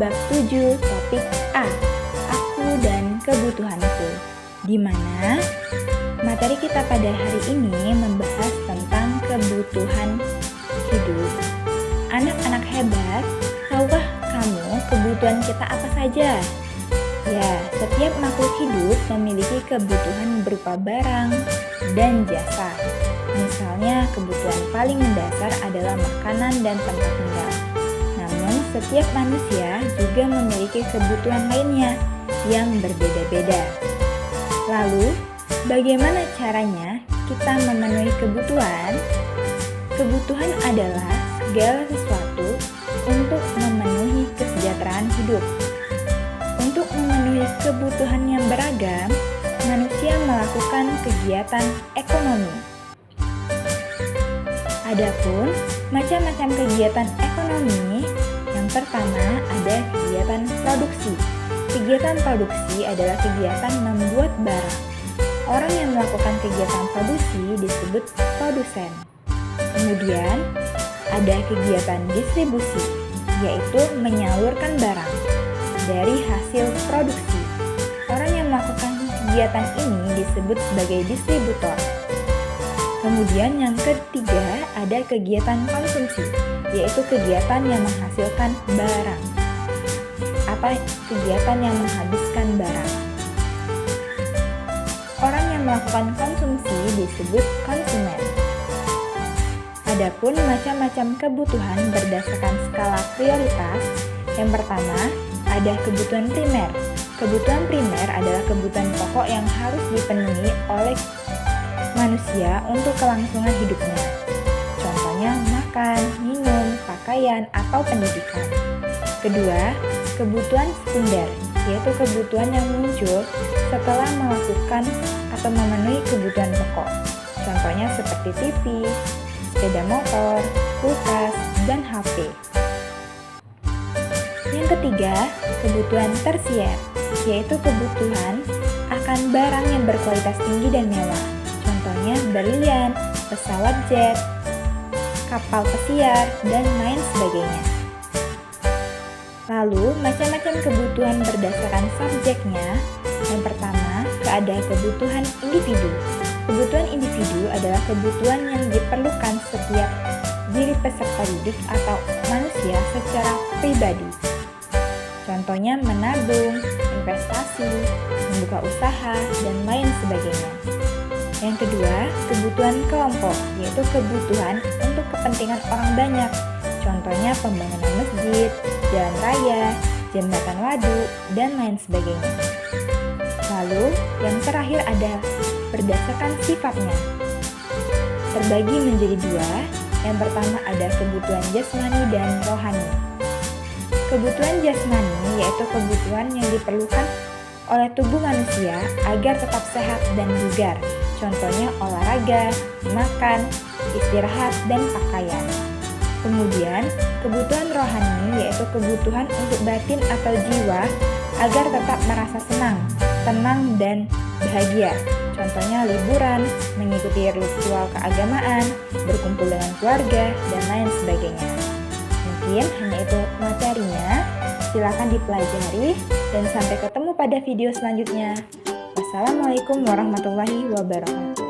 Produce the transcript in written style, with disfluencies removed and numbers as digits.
bab 7 topik A, aku dan kebutuhanku, di mana materi kita pada hari ini membahas tentang kebutuhan hidup. Anak-anak hebat, tahukah kamu kebutuhan kita apa saja? Ya, setiap makhluk hidup memiliki kebutuhan berupa barang dan jasa. Misalnya, kebutuhan paling mendasar adalah makanan dan tempat tinggal. Namun, setiap manusia juga memiliki kebutuhan lainnya yang berbeda-beda. Lalu, bagaimana caranya kita memenuhi kebutuhan? Kebutuhan adalah segala sesuatu untuk memenuhi kesejahteraan hidup. Untuk memenuhi kebutuhan yang beragam, manusia melakukan kegiatan ekonomi. Adapun macam-macam kegiatan ekonomi, yang pertama ada kegiatan produksi. Kegiatan produksi adalah kegiatan membuat barang. Orang yang melakukan kegiatan produksi disebut produsen. Kemudian ada kegiatan distribusi, yaitu menyalurkan barang dari hasil produksi. Orang yang melakukan kegiatan ini disebut sebagai distributor. Kemudian yang ketiga ada kegiatan konsumsi, yaitu kegiatan yang menghasilkan barang. Apa kegiatan yang menghabiskan barang? Orang yang melakukan konsumsi disebut konsumen. Adapun macam-macam kebutuhan berdasarkan skala prioritas. Yang pertama, ada kebutuhan primer. Kebutuhan primer adalah kebutuhan pokok yang harus dipenuhi oleh manusia untuk kelangsungan hidupnya. Contohnya makan, minum, pakaian, atau pendidikan. Kedua, kebutuhan sekunder, yaitu kebutuhan yang muncul setelah melakukan atau memenuhi kebutuhan pokok. Contohnya seperti TV, sepeda motor, kulkas, dan HP. Yang ketiga, kebutuhan tersier, yaitu kebutuhan akan barang yang berkualitas tinggi dan mewah. Contohnya berlian, pesawat jet, kapal pesiar, dan lain sebagainya. Lalu, macam-macam kebutuhan berdasarkan subjeknya. Yang pertama, ada kebutuhan individu. Kebutuhan individu adalah kebutuhan yang diperlukan setiap diri peserta didik atau manusia secara pribadi. Contohnya menabung, investasi, membuka usaha, dan lain sebagainya. Yang kedua, kebutuhan kelompok, yaitu kebutuhan untuk kepentingan orang banyak. Contohnya pembangunan masjid, jalan raya, jembatan waduk, dan lain sebagainya. Lalu, yang terakhir ada berdasarkan sifatnya. Terbagi menjadi dua. Yang pertama ada kebutuhan jasmani dan rohani. Kebutuhan jasmani yaitu kebutuhan yang diperlukan oleh tubuh manusia agar tetap sehat dan bugar. Contohnya olahraga, makan, istirahat, dan pakaian. Kemudian, kebutuhan rohani yaitu kebutuhan untuk batin atau jiwa agar tetap merasa senang, tenang, dan bahagia. Contohnya liburan, mengikuti ritual keagamaan, berkumpul dengan keluarga, dan lain sebagainya. Mungkin hanya itu materinya, silakan dipelajari, dan sampai ketemu pada video selanjutnya. Wassalamualaikum warahmatullahi wabarakatuh.